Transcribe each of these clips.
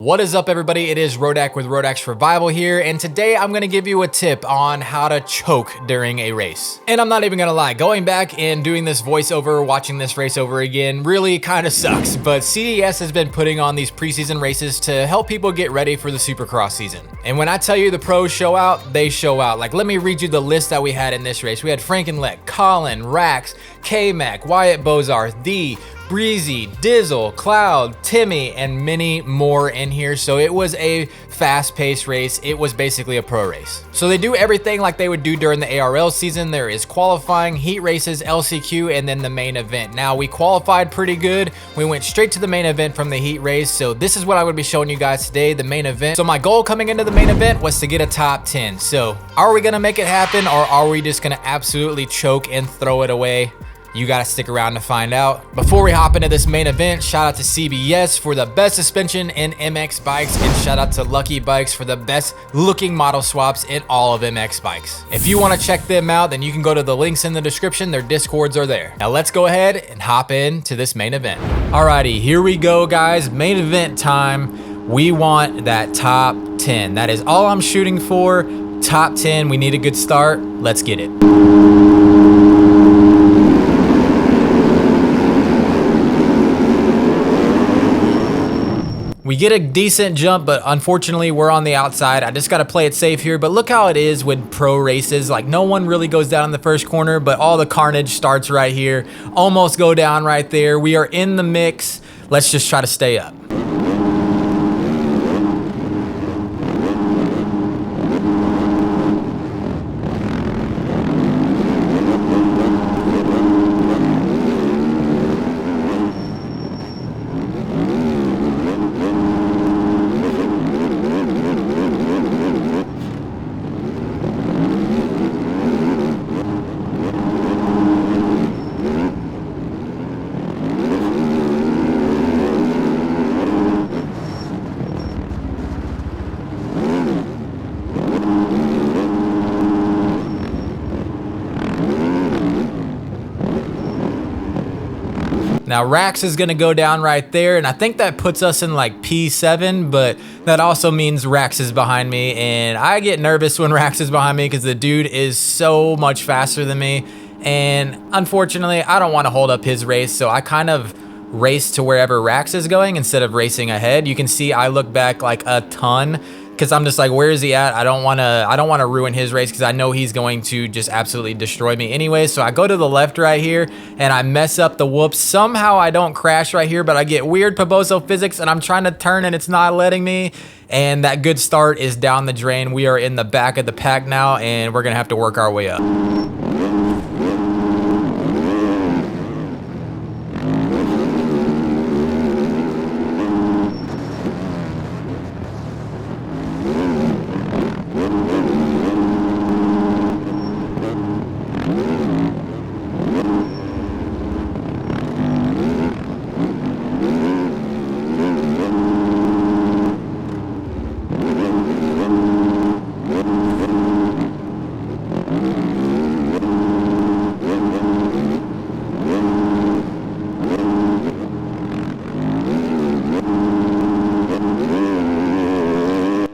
What is up, everybody? It is Rodak with Rodak's Revival here, and today I'm going to give you a tip on how to choke during a race. And I'm not even going to lie, going back and doing this voiceover, watching this race over again, really kind of sucks, but CES has been putting on these preseason races to help people get ready for the Supercross season. And when I tell you the pros show out, they show out. Like, let me read you the list that we had in this race. We had Frankenleck, Colin, Rax, K-Mac, Wyatt Bozar, The, Breezy, Dizzle, Cloud, Timmy, and many more in here. So it was a fast-paced race. It was basically a pro race. So they do everything like they would do during the ARL season. There is qualifying, heat races, LCQ, and then the main event. Now, we qualified pretty good. We went straight to the main event from the heat race. So this is what I'm going to be showing you guys today, the main event. So my goal coming into the main event was to get a top 10. So are we going to make it happen, or are we just going to absolutely choke and throw it away? You gotta stick around to find out. Before we hop into this main event, shout out to CBS for the best suspension in MX bikes, and shout out to Lucky Bikes for the best looking model swaps in all of MX bikes. If you wanna check them out, then you can go to the links in the description. Their Discords are there. Now let's go ahead and hop into this main event. Alrighty, here we go, guys. Main event time. We want that top 10. That is all I'm shooting for. Top 10, we need a good start. Let's get it. We get a decent jump, but unfortunately we're on the outside. I just got to play it safe here, but look how it is with pro races. Like, no one really goes down in the first corner, but all the carnage starts right here. Almost go down right there. We are in the mix. Let's just try to stay up. Now Rax is gonna go down right there, and I think that puts us in like P7, but that also means Rax is behind me, and I get nervous when Rax is behind me because the dude is so much faster than me, and unfortunately I don't want to hold up his race, so I kind of race to wherever Rax is going instead of racing ahead. You can see I look back like a ton because I'm just like, where is he at? I don't want to ruin his race because I know he's going to just absolutely destroy me anyway. So I go to the left right here and I mess up the whoops. Somehow I don't crash right here, but I get weird Poboso physics and I'm trying to turn and it's not letting me. And that good start is down the drain. We are in the back of the pack now and we're gonna have to work our way up.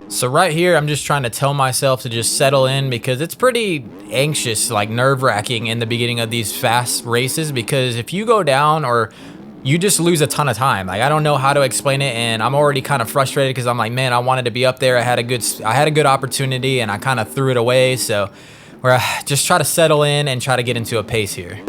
So right here, I'm just trying to tell myself to just settle in because it's pretty anxious, like nerve-wracking in the beginning of these fast races, because if you go down or you just lose a ton of time. Like, I don't know how to explain it, and I'm already kind of frustrated because I'm like, man, I wanted to be up there. I had a good opportunity and I kind of threw it away. So we're just try to settle in and try to get into a pace here.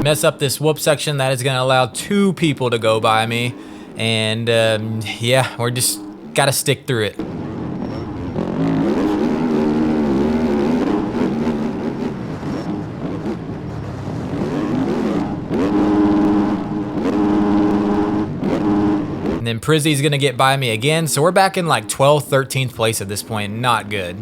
mess up this whoop section, that is gonna allow 2 people to go by me. And yeah, we're just gotta stick through it. And then Prizzy's gonna get by me again, so we're back in like 12th, 13th place at this point. Not good.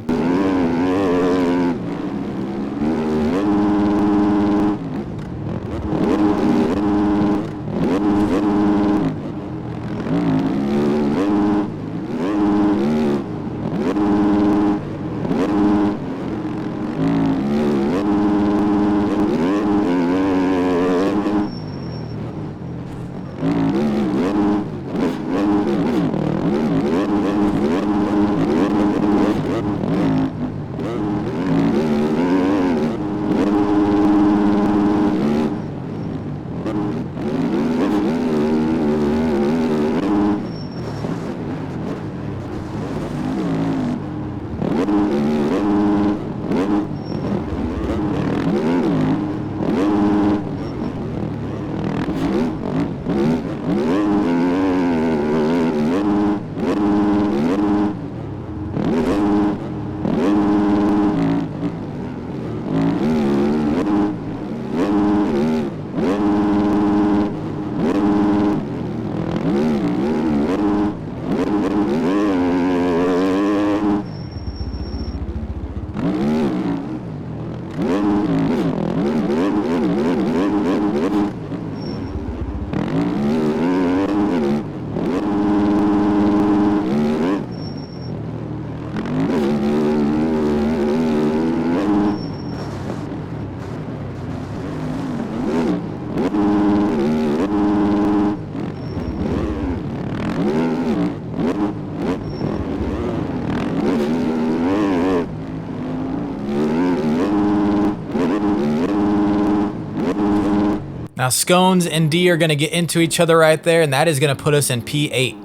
Now Scones and D are gonna get into each other right there, and that is gonna put us in P8.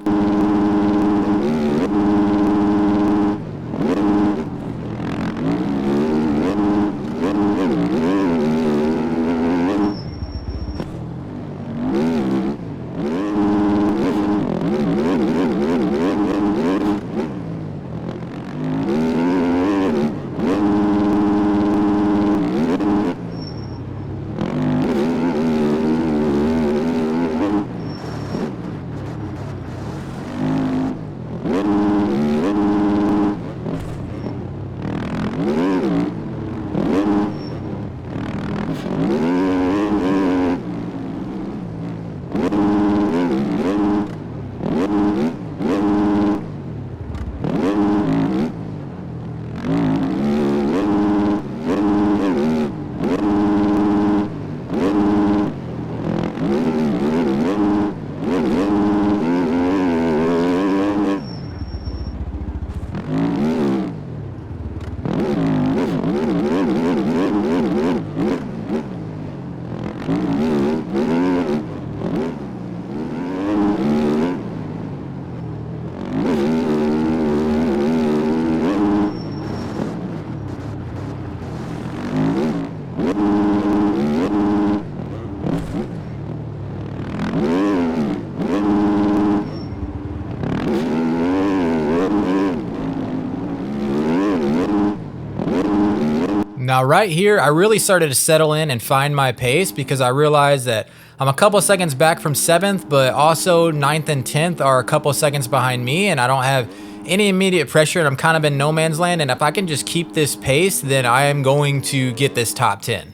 Now right here, I really started to settle in and find my pace because I realized that I'm a couple seconds back from 7th, but also 9th and 10th are a couple seconds behind me, and I don't have any immediate pressure, and I'm kind of in no man's land. And if I can just keep this pace, then I am going to get this top 10.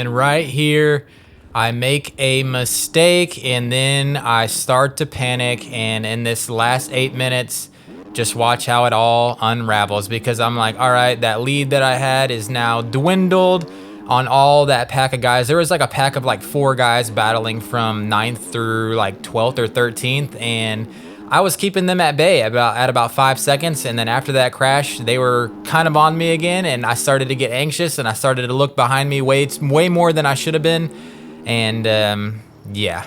then right here, I make a mistake, and then I start to panic, and in this last 8 minutes, just watch how it all unravels, because I'm like, all right, that lead that I had is now dwindled on all that pack of guys. There was like a pack of like 4 guys battling from 9th through like 12th or 13th, and I was keeping them at bay at about 5 seconds, and then after that crash, they were kind of on me again, and I started to get anxious, and I started to look behind me way more than I should have been, and yeah.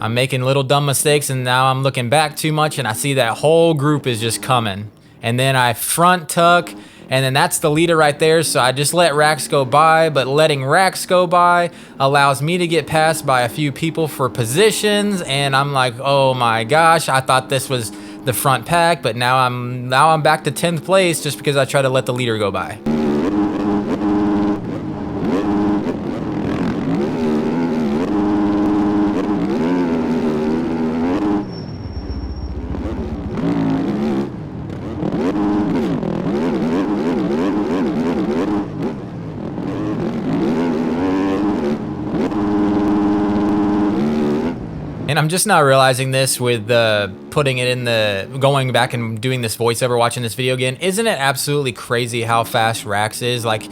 I'm making little dumb mistakes, and now I'm looking back too much, and I see that whole group is just coming. And then I front tuck, and then that's the leader right there, so I just let Rax go by, but letting Rax go by allows me to get passed by a few people for positions, and I'm like, oh my gosh, I thought this was the front pack, but now I'm back to 10th place just because I tried to let the leader go by. And I'm just now realizing this with putting it in going back and doing this voiceover, watching this video again. Isn't it absolutely crazy how fast Rax is? Like,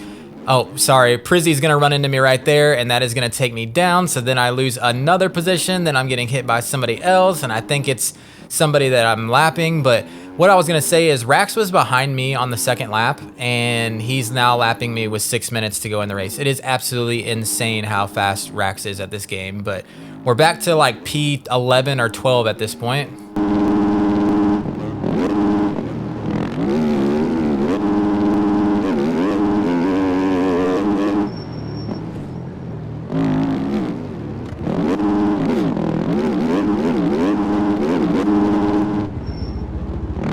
oh, sorry, Prizzy's gonna run into me right there, and that is gonna take me down. So then I lose another position, then I'm getting hit by somebody else, and I think it's somebody that I'm lapping. But what I was gonna say is Rax was behind me on the 2nd lap, and he's now lapping me with 6 minutes to go in the race. It is absolutely insane how fast Rax is at this game, but we're back to like P11 or 12 at this point.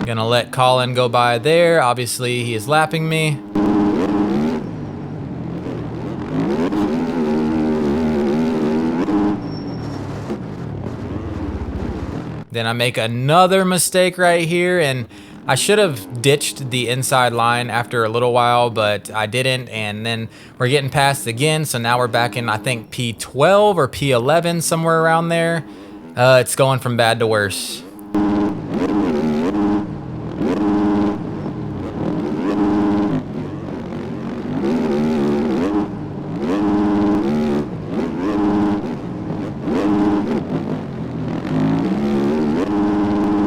Gonna let Colin go by there. Obviously, he is lapping me. Then I make another mistake right here, and I should have ditched the inside line after a little while, but I didn't, and then we're getting passed again, so now we're back in, I think, P12 or P11, somewhere around there. It's going from bad to worse.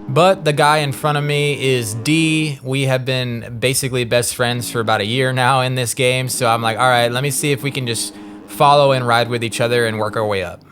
But the guy in front of me is D. We have been basically best friends for about a year now in this game. So I'm like, all right, let me see if we can just follow and ride with each other and work our way up.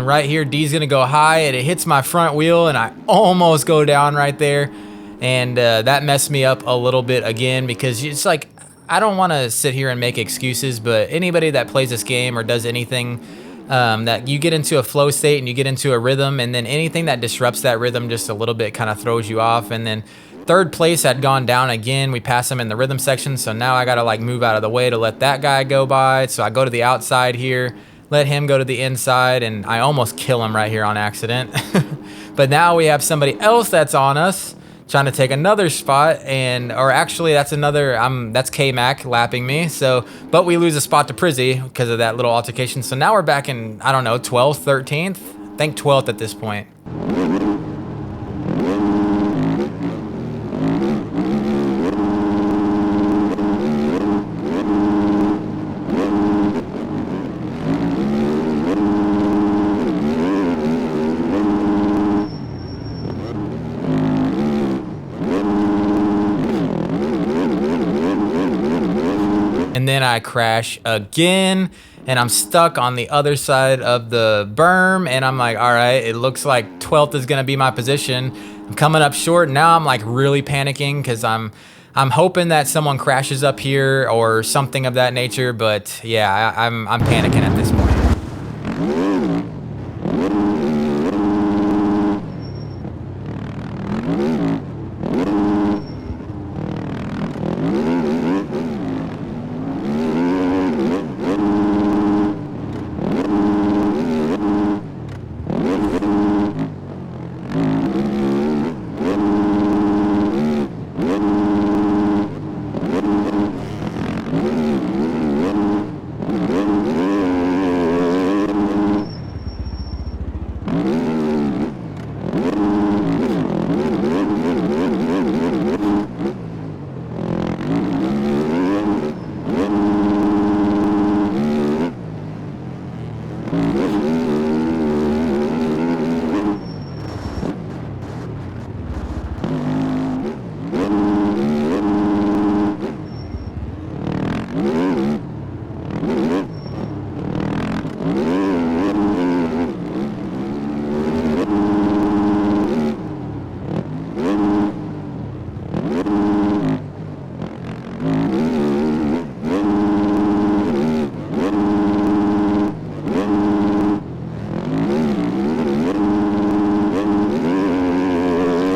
Right here, D's gonna go high, and it hits my front wheel, and I almost go down right there, and that messed me up a little bit again, because it's like, I don't want to sit here and make excuses, but anybody that plays this game or does anything that you get into a flow state and you get into a rhythm, and then anything that disrupts that rhythm just a little bit kind of throws you off. And then 3rd place had gone down again. We passed him in the rhythm section, so now I gotta like move out of the way to let that guy go by. So I go to the outside here, let him go to the inside, and I almost kill him right here on accident. But now we have somebody else that's on us trying to take another spot, or actually that's that's K-Mac lapping me. So, but we lose a spot to Prizzy because of that little altercation. So now we're back in, I don't know, 12th, 13th? I think 12th at this point. And and then I crash again, and I'm stuck on the other side of the berm, and I'm like, all right, it looks like 12th is gonna be my position. I'm coming up short. Now I'm like really panicking because I'm hoping that someone crashes up here or something of that nature, but yeah, I'm panicking at this point.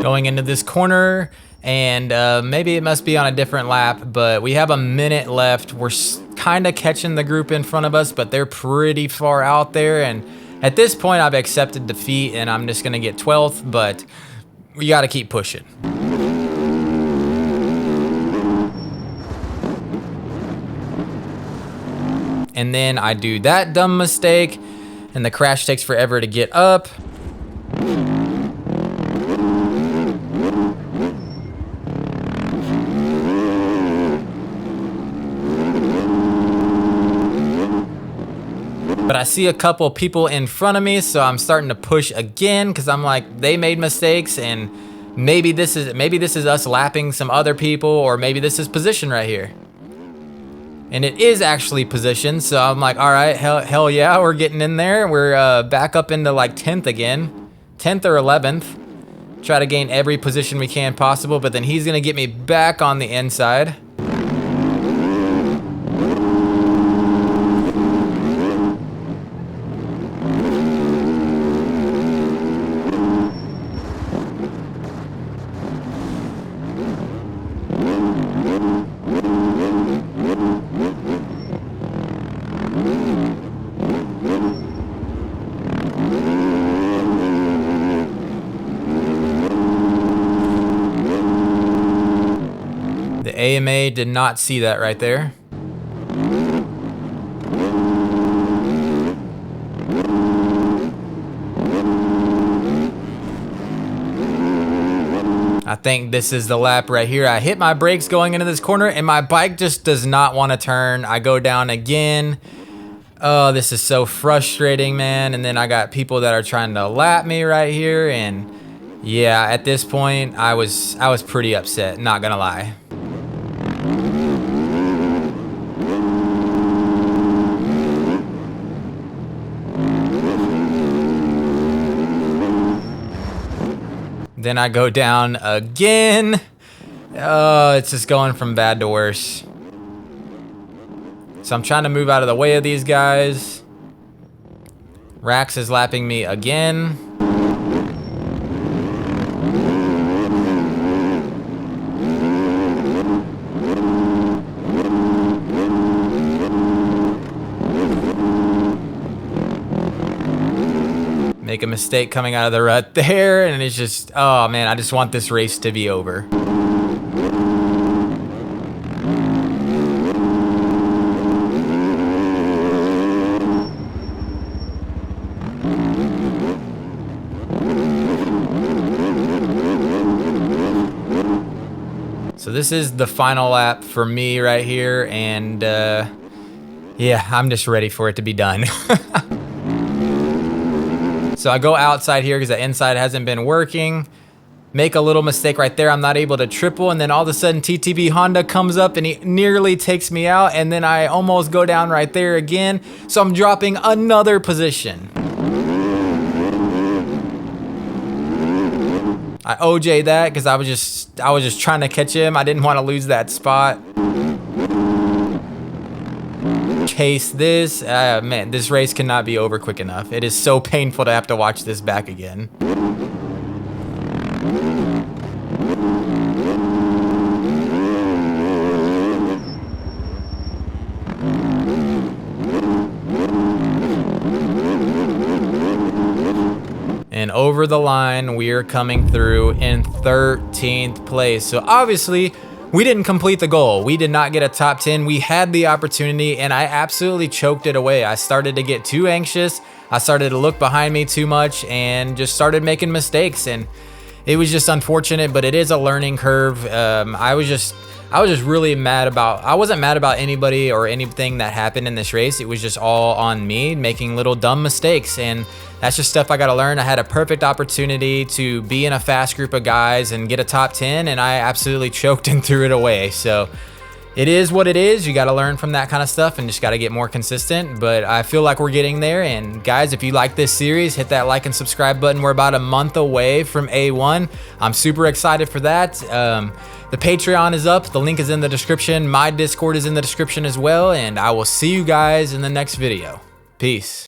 Going into this corner, and maybe it must be on a different lap, but we have a minute left. We're kind of catching the group in front of us, but they're pretty far out there, and at this point I've accepted defeat and I'm just gonna get 12th, but we gotta keep pushing. And then I do that dumb mistake, and the crash takes forever to get up. But I see a couple people in front of me, so I'm starting to push again because I'm like, they made mistakes, and maybe this is us lapping some other people, or maybe this is position right here. And it is actually position, so I'm like, all right, hell yeah, we're getting in there. We're back up into like 10th again, 10th or 11th. Try to gain every position we can possible, but then he's gonna get me back on the inside. The AMA did not see that right there. I think this is the lap right here. I hit my brakes going into this corner and my bike just does not want to turn. I go down again. Oh, this is so frustrating, man. And then I got people that are trying to lap me right here, and yeah, at this point I was pretty upset, not gonna lie. Then I go down again. Oh, it's just going from bad to worse. So I'm trying to move out of the way of these guys. Rax is lapping me again. Make a mistake coming out of the rut there, and it's just, oh man, I just want this race to be over. So this is the final lap for me right here, and yeah, I'm just ready for it to be done. So I go outside here because the inside hasn't been working. make a little mistake right there. I'm not able to triple, and then all of a sudden TTB Honda comes up and he nearly takes me out, and then I almost go down right there again. So I'm dropping another position. I OJ that because I was just trying to catch him. I didn't want to lose that spot. Chase this. Man, this race cannot be over quick enough. It is so painful to have to watch this back again. And over the line, we are coming through in 13th place. So obviously, we didn't complete the goal. We did not get a top 10. We had the opportunity, and I absolutely choked it away. I started to get too anxious. I started to look behind me too much and just started making mistakes. And it was just unfortunate, but it is a learning curve. I was just really mad about, I wasn't mad about anybody or anything that happened in this race. It was just all on me making little dumb mistakes, and that's just stuff I gotta learn. I had a perfect opportunity to be in a fast group of guys and get a top 10, and I absolutely choked and threw it away. So it is what it is. You gotta learn from that kind of stuff and just gotta get more consistent, but I feel like we're getting there. And guys, if you like this series, hit that like and subscribe button. We're about a month away from A1. I'm super excited for that. The Patreon is up. The link is in the description. My Discord is in the description as well, and I will see you guys in the next video. Peace.